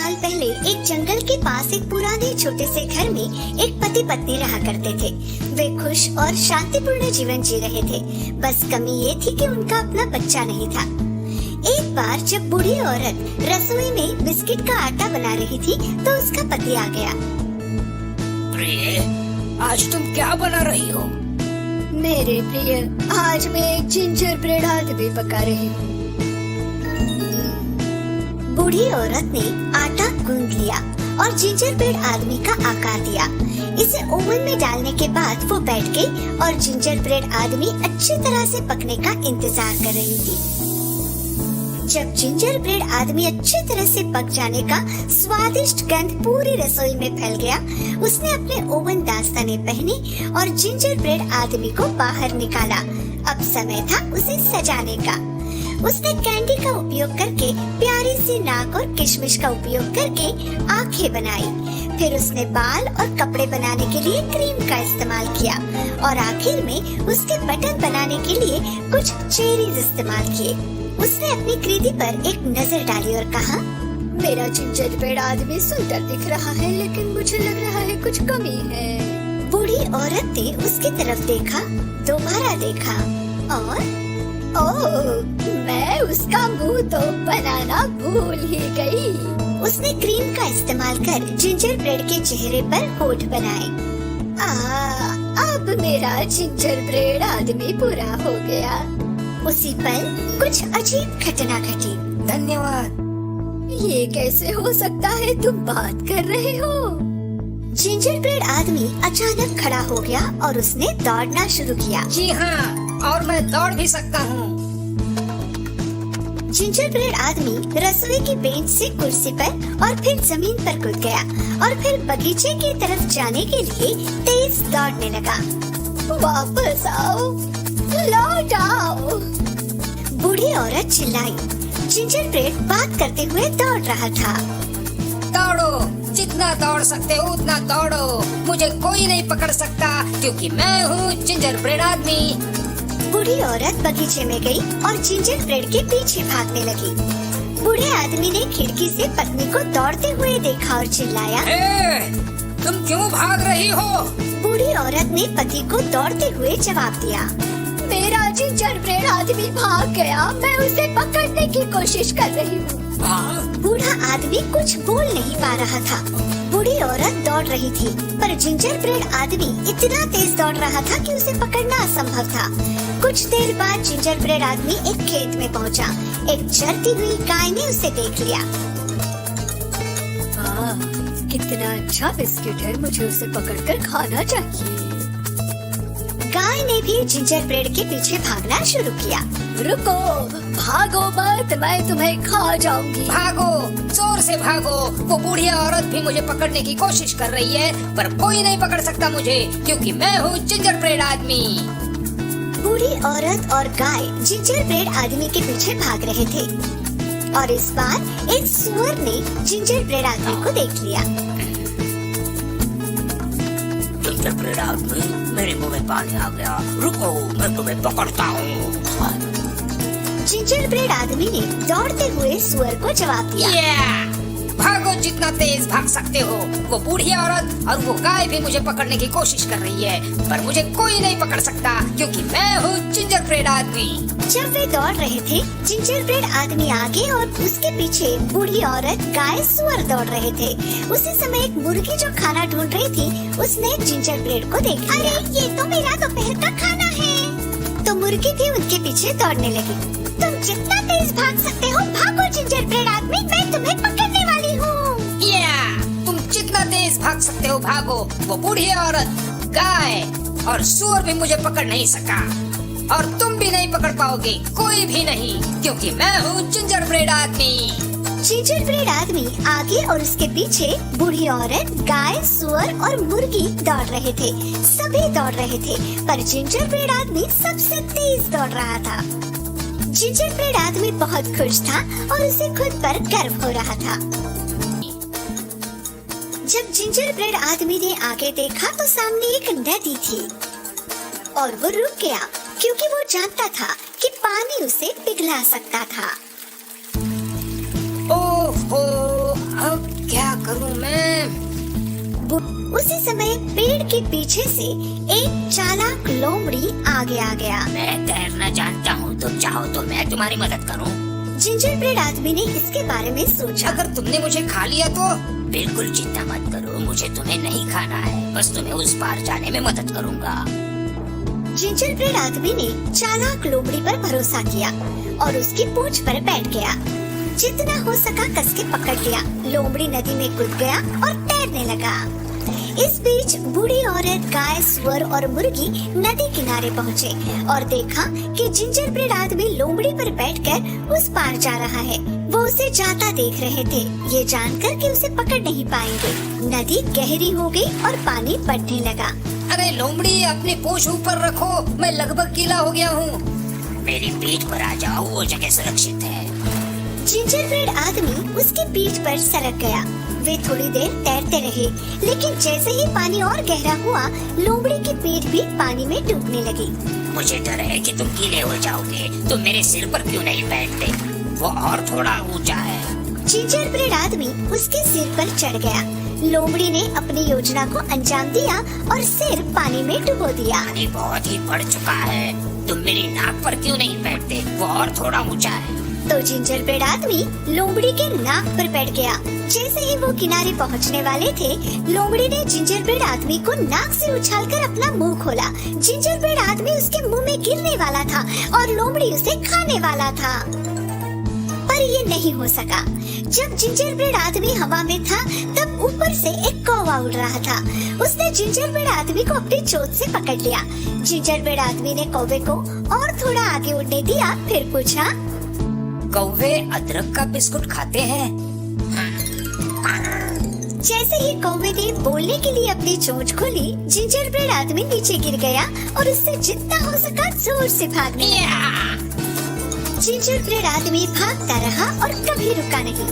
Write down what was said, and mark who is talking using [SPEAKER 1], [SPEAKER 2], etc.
[SPEAKER 1] साल पहले एक जंगल के पास एक पुराने छोटे से घर में एक पति पत्नी रहा करते थे। वे खुश और शांतिपूर्ण जीवन जी रहे थे। बस कमी ये थी कि उनका अपना बच्चा नहीं था। एक बार जब बूढ़ी औरत रसोई में बिस्किट का आटा बना रही थी तो उसका पति आ गया।
[SPEAKER 2] प्रिय, आज तुम क्या बना रही हो?
[SPEAKER 1] मेरे प्रिय, आज मैं एक जिंजर ब्रेड आदमी पका रही हूँ। बूढ़ी औरत ने आटा गूंद लिया और जिंजर ब्रेड आदमी का आकार दिया। इसे ओवन में डालने के बाद वो बैठ गई और जिंजर ब्रेड आदमी अच्छी तरह से पकने का इंतजार कर रही थी। जब जिंजर ब्रेड आदमी अच्छी तरह से पक जाने का स्वादिष्ट गंध पूरी रसोई में फैल गया, उसने अपने ओवन दास्ताने पहनी और जिंजर ब्रेड आदमी को बाहर निकाला। अब समय था उसे सजाने का। उसने कैंडी का उपयोग करके प्यारी सी नाक और किशमिश का उपयोग करके आंखें बनाई। फिर उसने बाल और कपड़े बनाने के लिए क्रीम का इस्तेमाल किया और आखिर में उसके बटन बनाने के लिए कुछ चेरीज इस्तेमाल किए। उसने अपनी कृति पर एक नजर डाली और कहा, मेरा जिंजर ब्रेड आदमी सुंदर दिख रहा है, लेकिन मुझे लग रहा है कुछ कमी है। बूढ़ी औरत ने उसकी तरफ देखा, दोबारा देखा और मैं उसका मुंह तो बनाना भूल ही गई। उसने क्रीम का इस्तेमाल कर जिंजर ब्रेड के चेहरे पर होठ बनाए। अब मेरा जिंजर ब्रेड आदमी पूरा हो गया। उसी पल कुछ अजीब घटना घटी।
[SPEAKER 2] धन्यवाद।
[SPEAKER 1] ये कैसे हो सकता है, तुम बात कर रहे हो? जिंजर ब्रेड आदमी अचानक खड़ा हो गया और उसने दौड़ना शुरू किया।
[SPEAKER 2] जी हाँ, और मैं दौड़ भी सकता हूँ।
[SPEAKER 1] जिंजर ब्रेड आदमी रसोई की बेंच से कुर्सी पर और फिर जमीन पर कूद गया और फिर बगीचे की तरफ जाने के लिए तेज दौड़ने लगा। वापस आओ, लौट आओ, बूढ़ी औरत चिल्लाई। जिंजर ब्रेड बात करते हुए दौड़ रहा था।
[SPEAKER 2] दौड़ो, जितना दौड़ सकते हो उतना दौड़ो। मुझे कोई नहीं पकड़ सकता क्योंकि मैं हूँ जिंजर ब्रेड आदमी।
[SPEAKER 1] बूढ़ी औरत बगीचे में गई और जिंजर ब्रेड के पीछे भागने लगी। बूढ़े आदमी ने खिड़की से पत्नी को दौड़ते हुए देखा और चिल्लाया,
[SPEAKER 2] तुम क्यों भाग रही हो?
[SPEAKER 1] बूढ़ी औरत ने पति को दौड़ते हुए जवाब दिया, मेरा जिंजर ब्रेड आदमी भाग गया, मैं उसे पकड़ने की कोशिश कर रही हूँ। बूढ़ा आदमी कुछ बोल नहीं पा रहा था। बूढ़ी औरत दौड़ रही थी, पर जिंजर ब्रेड आदमी इतना तेज दौड़ रहा था कि उसे पकड़ना असंभव था। कुछ देर बाद जिंजर ब्रेड आदमी एक खेत में पहुंचा। एक चरती हुई गाय ने उसे देख लिया। कितना अच्छा बिस्किट है, मुझे उसे पकड़कर खाना चाहिए। गाय ने भी जिंजर ब्रेड के पीछे भागना शुरू किया। रुको, भागो मत, मैं तुम्हें खा जाऊंगी।
[SPEAKER 2] भागो, जोर से भागो। वो बूढ़ी औरत भी मुझे पकड़ने की कोशिश कर रही है, पर कोई नहीं पकड़ सकता मुझे क्योंकि मैं हूँ जिंजर ब्रेड आदमी।
[SPEAKER 1] बूढ़ी औरत और गाय जिंजर ब्रेड आदमी के पीछे भाग रहे थे और इस बार एक सुअर ने जिंजर ब्रेड आदमी को देख लिया।
[SPEAKER 2] जिंजर ब्रेड आदमी, मेरे मुंह में पानी आ गया। रुको, मैं तुम्हें पकड़ता हूँ।
[SPEAKER 1] जिंजर ब्रेड आदमी ने दौड़ते हुए सुअर को जवाब दिया।
[SPEAKER 2] भागो, जितना तेज भाग सकते हो। वो बूढ़ी औरत और वो गाय भी मुझे पकड़ने की कोशिश कर रही है, पर मुझे कोई नहीं पकड़ सकता क्योंकि मैं हूँ जिंजर ब्रेड आदमी।
[SPEAKER 1] जब वे दौड़ रहे थे, जिंजर ब्रेड आदमी आगे और उसके पीछे बूढ़ी औरत, गाय, सुअर दौड़ रहे थे। उसी समय एक मुर्गी जो खाना ढूंढ रही थी, उसने जिंजर ब्रेड को देख लिया। अरे, ये तो मेरा दोपहर का खाना है। तो मुर्गी भी उनके पीछे दौड़ने लगी। तुम जितना तेज भाग सकते हो भागो जिंजर ब्रेड आदमी, मैं तुम्हें पकड़ने वाली हूँ।
[SPEAKER 2] तुम जितना तेज भाग सकते हो भागो। वो बूढ़ी औरत, गाय और सुअर भी मुझे पकड़ नहीं सका और तुम भी नहीं पकड़ पाओगे, कोई भी नहीं, क्योंकि मैं हूँ जिंजर ब्रेड आदमी।
[SPEAKER 1] जिंजर ब्रेड आदमी आगे और उसके पीछे बूढ़ी औरत, गाय, सुअर और मुर्गी दौड़ रहे थे। सभी दौड़ रहे थे, पर जिंजर ब्रेड आदमी सबसे तेज दौड़ रहा था। जिंजर ब्रेड आदमी बहुत खुश था और उसे खुद पर गर्व हो रहा था। जब जिंजर ब्रेड आदमी ने आगे देखा तो सामने एक नदी थी और वो रुक गया क्योंकि वो जानता था कि पानी उसे पिघला सकता था।
[SPEAKER 2] ओहो, अब
[SPEAKER 1] के पीछे से एक चालाक लोमड़ी आगे आ गया।
[SPEAKER 2] मैं तैरना जानता हूँ, तुम चाहो तो मैं तुम्हारी मदद करूँ।
[SPEAKER 1] जिंजर ब्रेड आदमी ने इसके बारे में सोचा।
[SPEAKER 2] अगर तुमने मुझे खा लिया तो? बिल्कुल चिंता मत करो, मुझे तुम्हें नहीं खाना है, बस तुम्हें उस पार जाने में मदद करूँगा।
[SPEAKER 1] जिंजर ब्रेड आदमी ने चालाक लोमड़ी पर भरोसा किया और उसकी पूंछ पर बैठ गया। जितना हो सका कस के पकड़ लिया। लोमड़ी नदी में कूद गया और तैरने लगा। इस बीच बूढ़ी औरत, गाय, सुअर और मुर्गी नदी किनारे पहुँचे और देखा कि जिंजर ब्रेड आदमी लोमड़ी पर बैठकर उस पार जा रहा है। वो उसे जाता देख रहे थे, ये जानकर कि उसे पकड़ नहीं पाएंगे। नदी गहरी हो गई और पानी बढ़ने लगा।
[SPEAKER 2] अरे लोमड़ी, अपनी पूंछ ऊपर रखो, मैं लगभग गीला हो गया हूँ। मेरी पीठ पर आ जाओ, वो जगह सुरक्षित है।
[SPEAKER 1] जिंजर ब्रेड आदमी उसकी पीठ पर सरक गया। वे थोड़ी देर तैरते रहे, लेकिन जैसे ही पानी और गहरा हुआ, लोमड़ी की पीठ भी पानी में डूबने लगी।
[SPEAKER 2] मुझे डर है कि तुम गीले हो जाओगे। तुम मेरे सिर पर क्यों नहीं बैठते? वो और थोड़ा ऊंचा है।
[SPEAKER 1] जिंजर ब्रेड आदमी उसके सिर पर चढ़ गया। लोमड़ी ने अपनी योजना को अंजाम दिया और सिर पानी में डुबो दिया।
[SPEAKER 2] पानी बहुत ही बढ़ चुका है, तुम मेरी नाक पर क्यों नहीं बैठते? वो और थोड़ा ऊंचा है।
[SPEAKER 1] तो जिंजर ब्रेड आदमी लोमड़ी के नाक पर बैठ गया। जैसे ही वो किनारे पहुंचने वाले थे, लोमड़ी ने जिंजर ब्रेड आदमी को नाक से उछालकर अपना मुंह खोला। जिंजर ब्रेड आदमी उसके मुंह में गिरने वाला था और लोमड़ी उसे खाने वाला था, पर ये नहीं हो सका। जब जिंजर ब्रेड आदमी हवा में था, तब ऊपर से एक कौवा उड़ रहा था। उसने जिंजर ब्रेड आदमी को अपनी चोंच से पकड़ लिया। जिंजर ब्रेड आदमी ने कौवे को और थोड़ा आगे उड़ने दिया, फिर पूछा,
[SPEAKER 2] कौवे अदरक का बिस्कुट खाते हैं?
[SPEAKER 1] जैसे ही कौवे ने बोलने के लिए अपनी चोंच खोली, जिंजर ब्रेड आदमी नीचे गिर गया और उससे जितना हो सका जोर से भागने लगा। जिंजर ब्रेड आदमी भागता रहा और कभी रुका नहीं।